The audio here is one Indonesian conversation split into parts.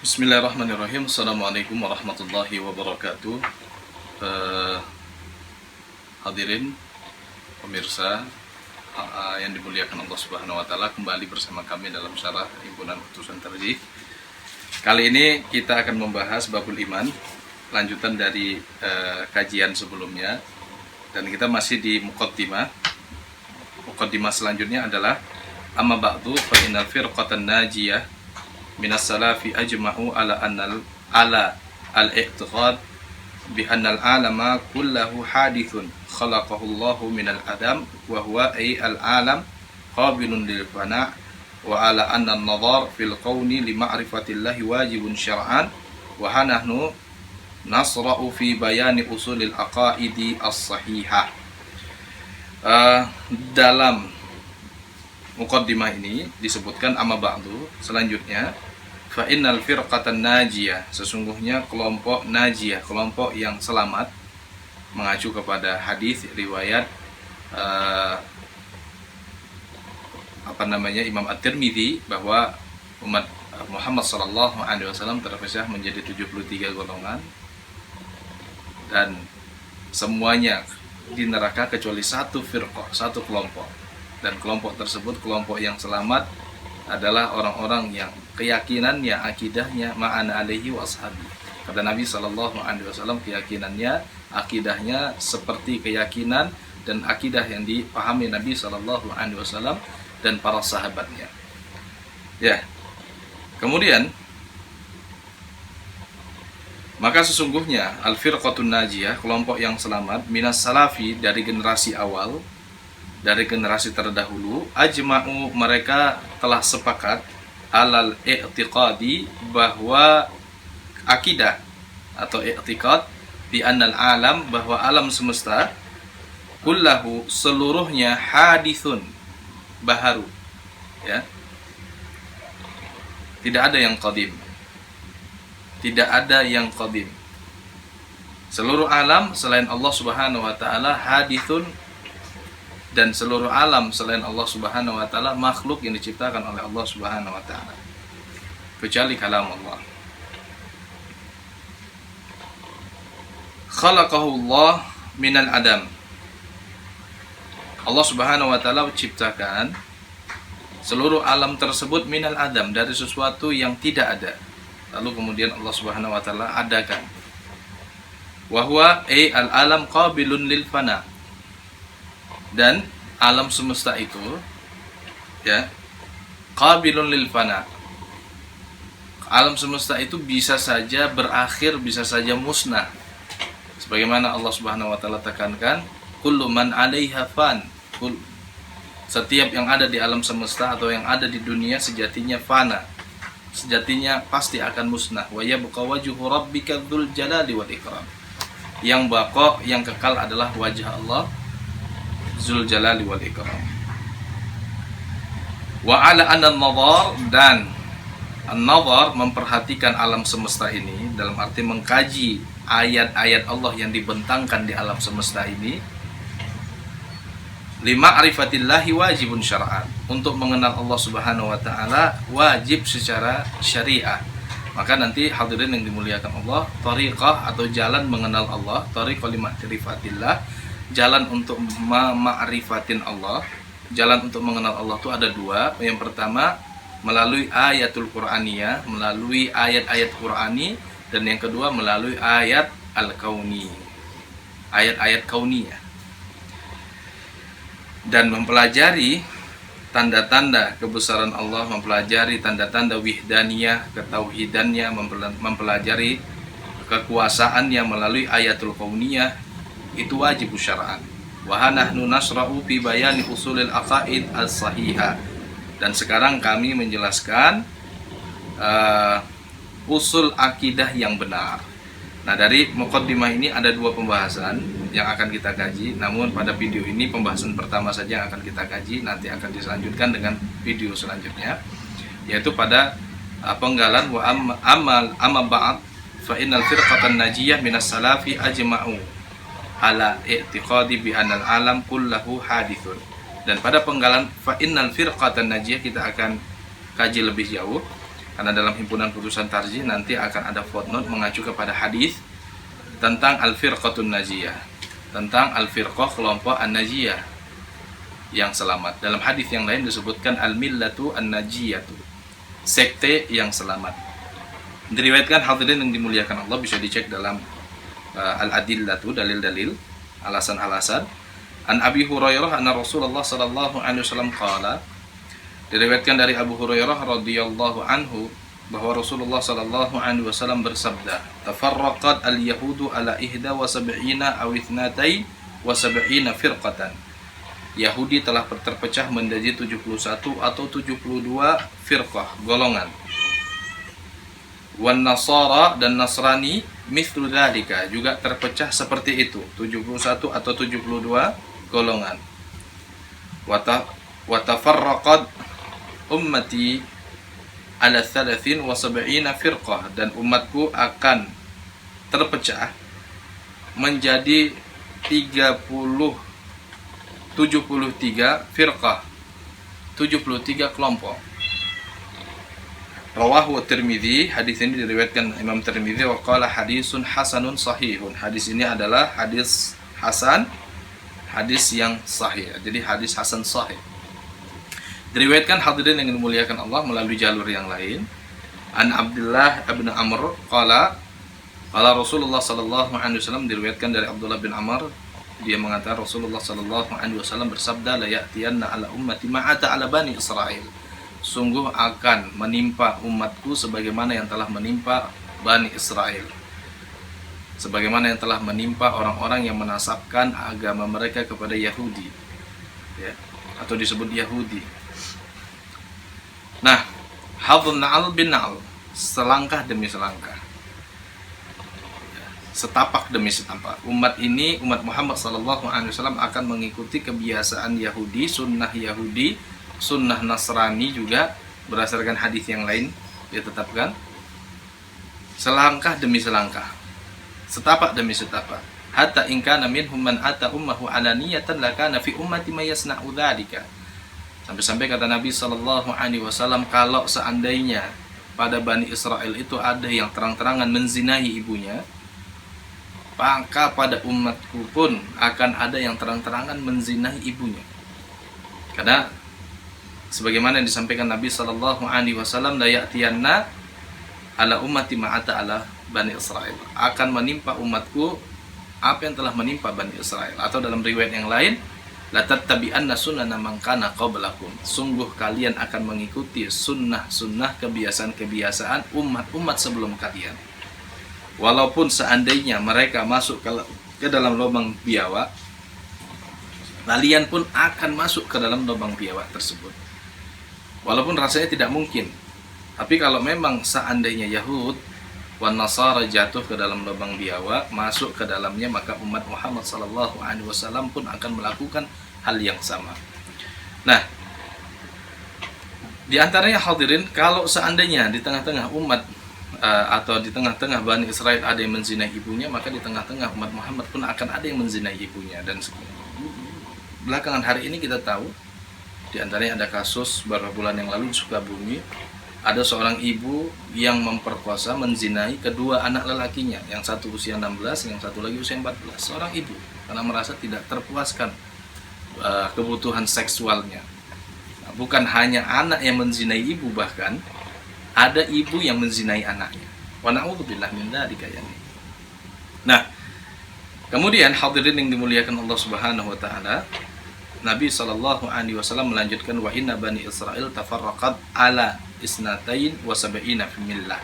Bismillahirrahmanirrahim. Assalamualaikum warahmatullahi wabarakatuh. Hadirin pemirsa yang dimuliakan Allah Subhanahu wa taala, kembali bersama kami dalam syarah Himpunan Putusan Tarjih. Kali ini kita akan membahas babul iman, lanjutan dari kajian sebelumnya, dan kita masih di muqaddimah. Muqaddimah selanjutnya adalah amma ba'du fa innal firqatan najiyah minas salafi ajma'u ala al-i'tiqad bi anna al-alama kullahu hadithun khalaqahu Allahu minal adam wa huwa al-alam qabilun lil fana' wa ala anna an-nadhar fil qawni li ma'rifatillahi wajibun syar'an wa hanahnu nasra'u fi bayani usulil aqaidi as-sahihah. Dalam muqaddimah ini disebutkan amma ba'du, selanjutnya fa innal firqatan najiyah, sesungguhnya kelompok najiyah, kelompok yang selamat, mengacu kepada hadis riwayat Imam At-Tirmidzi bahwa umat Muhammad sallallahu alaihi wasallam terpecah menjadi 73 golongan dan semuanya di neraka kecuali satu firqah, satu kelompok. Dan kelompok tersebut, kelompok yang selamat, adalah orang-orang yang keyakinannya, akidahnya ma'ana alaihi wa ashabi. Kata Nabi SAW, keyakinannya, akidahnya seperti keyakinan dan akidah yang dipahami Nabi SAW dan para sahabatnya. Ya. Kemudian, maka sesungguhnya al-firqatun najiyah, kelompok yang selamat, minas salafi, dari generasi awal, dari generasi terdahulu, ajma'u, mereka telah sepakat, alal i'tiqadi, bahwa akidah atau i'tiqad, bi annal alam, bahwa alam semesta, kullahu, seluruhnya, hadithun, baharu, ya, tidak ada yang qadim, tidak ada yang qadim. Seluruh alam selain Allah Subhanahu wa taala hadithun, dan seluruh alam selain Allah Subhanahu wa taala makhluk yang diciptakan oleh Allah Subhanahu wa taala, kecuali kalam Allah. Khalaqahu Allah minal adam. Allah Subhanahu wa taala menciptakan seluruh alam tersebut minal adam, dari sesuatu yang tidak ada. Lalu kemudian Allah Subhanahu wa taala adakan. Wa huwa al-alam qabilun lil fana. Dan alam semesta itu, ya, qabilun lil fana. Alam semesta itu bisa saja berakhir, bisa saja musnah. Sebagaimana Allah Subhanahu wa taala tekankan, kullu man 'alaiha fan. Setiap yang ada di alam semesta atau yang ada di dunia sejatinya fana. Sejatinya pasti akan musnah. Wa yabqa wajhu rabbika dzul jalali wal ikram. Yang baqa, yang kekal adalah wajah Allah Zul Jalali wal Ikram. Wa ala anna an-nadhar, dan an-nadhar, memperhatikan alam semesta ini, dalam arti mengkaji ayat-ayat Allah yang dibentangkan di alam semesta ini, lima arifatillahi wajibun syar'an, untuk mengenal Allah Subhanahu wa taala wajib secara syariah. Maka nanti hadirin yang dimuliakan Allah, tariqah atau jalan mengenal Allah, tariqah lima'rifatillah, jalan untuk ma'rifatin Allah, jalan untuk mengenal Allah itu ada dua. Yang pertama melalui ayatul Qur'aniyah, melalui ayat-ayat Qur'ani, dan yang kedua melalui ayat al-kauni, ayat-ayat kauniyah, dan mempelajari tanda-tanda kebesaran Allah, mempelajari tanda-tanda wihdaniyah, ketauhidannya, mempelajari kekuasaannya melalui ayatul kauniyah, itu wajib syar'an. Wa nahnu nasra'u fi bayani usulil aqaid as-sahihah. Dan sekarang kami menjelaskan usul akidah yang benar. Nah, dari muqaddimah ini ada dua pembahasan yang akan kita kaji. Namun pada video ini pembahasan pertama saja yang akan kita kaji, nanti akan diselanjutkan dengan video selanjutnya, yaitu pada penggalan wa amma ba'd fa innal firqatan najiyah minas salafi ajma'u ala i'tiqadi bi anal alam kullahu hadithun. Dan pada penggalan fa innal firqatan najiyah kita akan kaji lebih jauh. Karena dalam himpunan putusan tarjih nanti akan ada footnote mengacu kepada hadis tentang al-firqatun najiyah, tentang al-firqah kelompok an-najiyah yang selamat. Dalam hadis yang lain disebutkan al-millatu an-najiyatu, sekte yang selamat. Diriwayatkan hadirin yang dimuliakan Allah, bisa dicek dalam al-adillatu, dalil-dalil, alasan-alasan. An Abi Hurairah anna Rasulullah sallallahu alaihi wasallam qala, diriwayatkan dari Abu Hurairah radhiyallahu anhu bahwa Rasulullah sallallahu alaihi wasallam bersabda, tafarraqat al-yahudu ala ihda wa sab'ina aw ithnatai wa sab'ina firqatan. Yahudi telah terpecah menjadi 71 atau 72 firqah, golongan. Wan Nasara, dan Nasrani mithlu dzalika, juga terpecah seperti itu, 71 atau 72 golongan. Wa tafarraqat ummati ala 73 firqah, dan umatku akan terpecah menjadi 73 firqah, 73 kelompok. Rawahu Tirmidzi, hadis ini diriwayatkan Imam Tirmidzi, wa qala hadisun hasanun sahihun. Hadis ini adalah hadis hasan, hadis yang sahih. Jadi hadis hasan sahih. Diriwayatkan hadirin yang dimuliakan Allah melalui jalur yang lain. An Abdullah bin Amr qala Rasulullah sallallahu alaihi wasallam, diriwayatkan dari Abdullah bin Amr, dia mengatakan Rasulullah sallallahu alaihi wasallam bersabda, la ya'tiyanna ala ummati ma'ata ala bani Israil. Sungguh akan menimpa umatku sebagaimana yang telah menimpa Bani Israel, sebagaimana yang telah menimpa orang-orang yang menasabkan agama mereka kepada Yahudi, ya, atau disebut Yahudi. Nah, hadhun na'al bin na'al, selangkah demi selangkah, setapak demi setapak. Umat ini, umat Muhammad SAW akan mengikuti kebiasaan Yahudi, sunnah Nasrani juga berdasarkan hadis yang lain ditetapkan, selangkah demi selangkah, setapak demi setapak. Hatta in kana minhum man ata ummahu alaniyatan lakana fi ummati may yasna'u dzalika. Sampai-sampai kata Nabi sallallahu alaihi wasallam, kalau seandainya pada Bani Israel itu ada yang terang-terangan menzinahi ibunya, maka pada umatku pun akan ada yang terang-terangan menzinahi ibunya. Karena sebagaimana yang disampaikan Nabi sallallahu alaihi wasallam, la ya'tiyanna ala ummati ma'ata ala Bani Israel, akan menimpa umatku apa yang telah menimpa Bani Israel. Atau dalam riwayat yang lain, la tattabi'anna sunnana man kana qablakum, sungguh kalian akan mengikuti sunnah-sunnah, kebiasaan-kebiasaan umat-umat sebelum kalian. Walaupun seandainya mereka masuk ke dalam lubang biawak, kalian pun akan masuk ke dalam lubang biawak tersebut. Walaupun rasanya tidak mungkin, tapi kalau memang seandainya Yahud wan Nasara jatuh ke dalam lubang biawak, masuk ke dalamnya, maka umat Muhammad SAW pun akan melakukan hal yang sama. Nah, di antaranya hadirin, kalau seandainya di tengah-tengah umat atau di tengah-tengah Bani Israel ada yang menzinai ibunya, maka di tengah-tengah umat Muhammad pun akan ada yang menzinai ibunya. Dan belakangan hari ini kita tahu, di antaranya ada kasus beberapa bulan yang lalu di Sukabumi, ada seorang ibu yang memperkosa, menzinai kedua anak lelakinya, yang satu usia 16, yang satu lagi usia 14. Seorang ibu karena merasa tidak terpuaskan kebutuhan seksualnya. Nah, bukan hanya anak yang menzinai ibu, bahkan ada ibu yang menzinai anaknya. Wa na'udzubillah min dzalika. Nah, kemudian hadirin yang dimuliakan Allah Subhanahu wa taala, Nabi SAW melanjutkan, wa inna bani Israel tafarraqat ala isnatain wa sab'ina fi millah.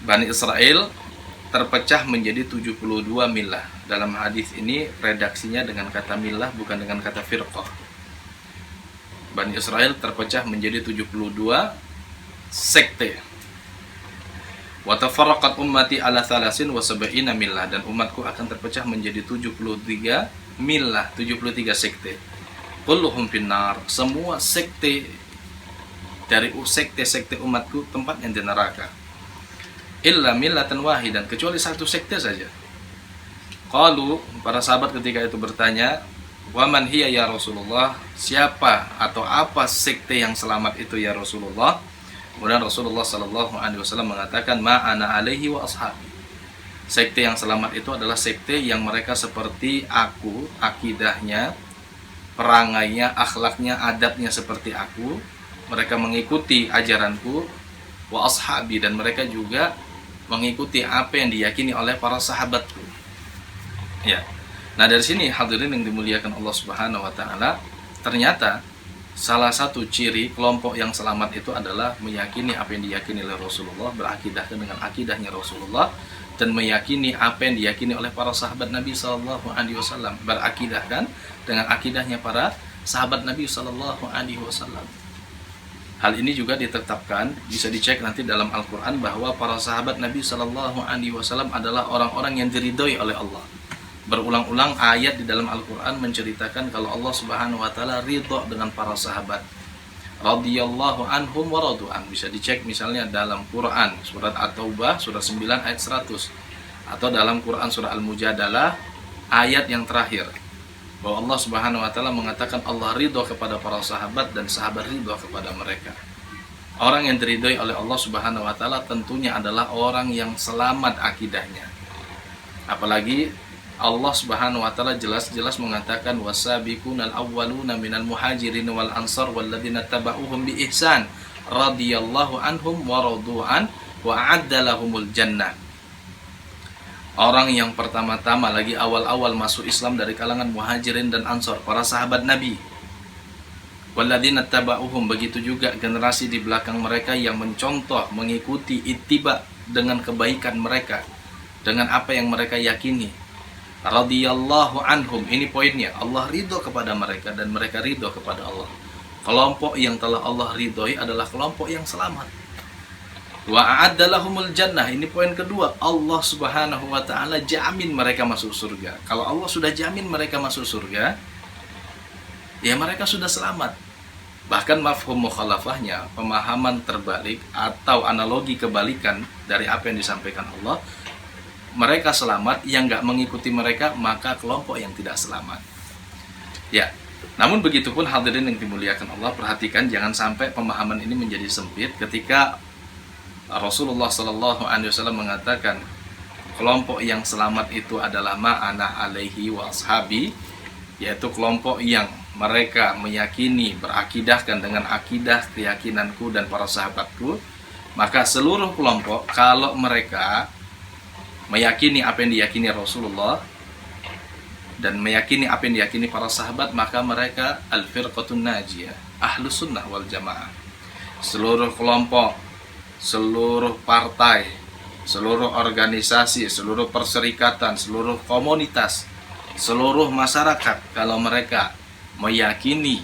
Bani Israel terpecah menjadi 72 millah. Dalam hadis ini redaksinya dengan kata millah, bukan dengan kata firqah. Bani Israel terpecah menjadi 72 sekte. Wa tafarraqat ummati ala 73 millah, dan umatku akan terpecah menjadi 73 millah, 73 sekte. Kulluhum finnar, semua sekte dari sekte-sekte umatku tempatnya di neraka. Illa millatan wahidan, kecuali satu sekte saja. Qalu, para sahabat ketika itu bertanya, wa man hiya ya Rasulullah, siapa atau apa sekte yang selamat itu ya Rasulullah? Kemudian Rasulullah Sallallahu Alaihi Wasallam mengatakan, ma ana alaihi wa ashabi. Sekte yang selamat itu adalah sekte yang mereka seperti aku, akidahnya, perangainya, akhlaknya, adabnya seperti aku. Mereka mengikuti ajaranku, wa ashabi, dan mereka juga mengikuti apa yang diyakini oleh para sahabatku. Ya. Nah, dari sini hadirin yang dimuliakan Allah Subhanahu wa taala, ternyata salah satu ciri kelompok yang selamat itu adalah meyakini apa yang diyakini oleh Rasulullah, berakidahkan dengan akidahnya Rasulullah, dan meyakini apa yang diyakini oleh para sahabat Nabi Sallallahu Alaihi Wasallam, berakidahkan dengan akidahnya para sahabat Nabi Sallallahu Alaihi Wasallam. Hal ini juga ditetapkan, bisa dicek nanti dalam Al-Quran, bahwa para sahabat Nabi Sallallahu Alaihi Wasallam adalah orang-orang yang diridhoi oleh Allah. Berulang-ulang ayat di dalam Al-Quran menceritakan kalau Allah Subhanahu wa taala ridho dengan para sahabat. Radhiyallahu anhum wa radu'an. Bisa dicek misalnya dalam Quran surat At-Taubah surat 9 ayat 100, atau dalam Quran surah Al-Mujadalah ayat yang terakhir, bahwa Allah Subhanahu wa taala mengatakan Allah ridho kepada para sahabat dan sahabat ridho kepada mereka. Orang yang diridhoi oleh Allah Subhanahu wa taala tentunya adalah orang yang selamat akidahnya. Apalagi Allah Subhanahu wa taala jelas-jelas mengatakan wasabiqunal awwaluna minal muhajirin wal ansar walladzina tabauhum bi ihsan radhiyallahu anhum wa radu'an wa a'adda lahumul jannah. Orang yang pertama-tama lagi awal-awal masuk Islam dari kalangan muhajirin dan ansar, para sahabat Nabi. Walladzina tabauhum, begitu juga generasi di belakang mereka yang mencontoh, mengikuti, ittiba dengan kebaikan mereka, dengan apa yang mereka yakini. Radhiyallahu anhum, ini poinnya, Allah ridho kepada mereka dan mereka ridho kepada Allah. Kelompok yang telah Allah ridhoi adalah kelompok yang selamat. Wa a'adda lahumul jannah, ini poin kedua, Allah Subhanahu wa taala jamin mereka masuk surga. Kalau Allah sudah jamin mereka masuk surga, ya mereka sudah selamat. Bahkan mafhum mukhalafahnya, pemahaman terbalik atau analogi kebalikan dari apa yang disampaikan Allah, mereka selamat, yang nggak mengikuti mereka maka kelompok yang tidak selamat. Ya, namun begitupun hadirin yang dimuliakan Allah, perhatikan jangan sampai pemahaman ini menjadi sempit ketika Rasulullah Sallallahu Alaihi Wasallam mengatakan kelompok yang selamat itu adalah ma'ana alaihi wa ashabi, yaitu kelompok yang mereka meyakini, berakidahkan dengan akidah keyakinanku dan para sahabatku. Maka seluruh kelompok kalau mereka meyakini apa yang diyakini Rasulullah dan meyakini apa yang diyakini para sahabat, maka mereka al-firqatun najiyah, ahlus sunnah wal jamaah. Seluruh kelompok, seluruh partai, seluruh organisasi, seluruh perserikatan, seluruh komunitas, seluruh masyarakat, kalau mereka meyakini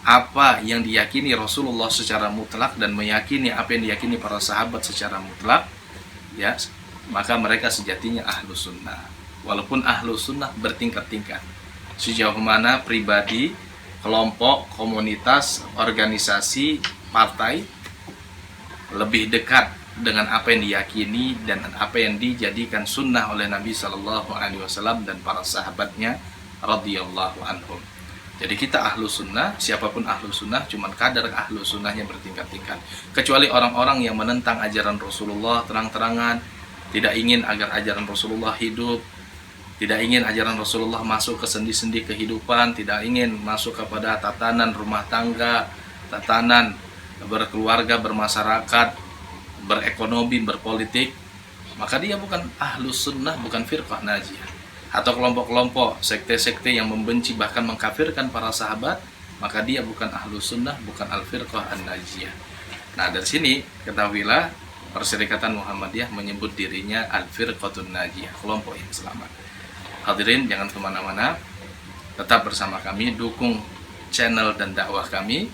apa yang diyakini Rasulullah secara mutlak dan meyakini apa yang diyakini para sahabat secara mutlak, ya, maka mereka sejatinya ahlu sunnah. Walaupun ahlu sunnah bertingkat-tingkat, sejauh mana pribadi, kelompok, komunitas, organisasi, partai lebih dekat dengan apa yang diyakini dan apa yang dijadikan sunnah oleh Nabi Sallallahu Alaihi Wasallam dan para sahabatnya radhiyallahu anhum. Jadi kita ahlu sunnah, siapapun ahlu sunnah, cuman kadar ahlu sunnahnya bertingkat-tingkat. Kecuali orang-orang yang menentang ajaran Rasulullah terang-terangan, tidak ingin agar ajaran Rasulullah hidup, tidak ingin ajaran Rasulullah masuk ke sendi-sendi kehidupan, tidak ingin masuk kepada tatanan rumah tangga, tatanan berkeluarga, bermasyarakat, berekonomi, berpolitik, maka dia bukan ahlus sunnah, bukan firqah najiyah. Atau kelompok-kelompok, sekte-sekte yang membenci bahkan mengkafirkan para sahabat, maka dia bukan ahlus sunnah, bukan al-firqah an-najiyah. Nah, dari sini ketahuilah Perserikatan Muhammadiyah menyebut dirinya Al-Firqatun Najiyah, kelompok yang selamat. Hadirin jangan kemana-mana, tetap bersama kami, dukung channel dan dakwah kami.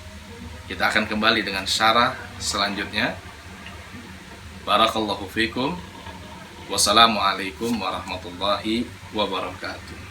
Kita akan kembali dengan syarah selanjutnya. Barakallahu fikum. Wassalamualaikum warahmatullahi wabarakatuh.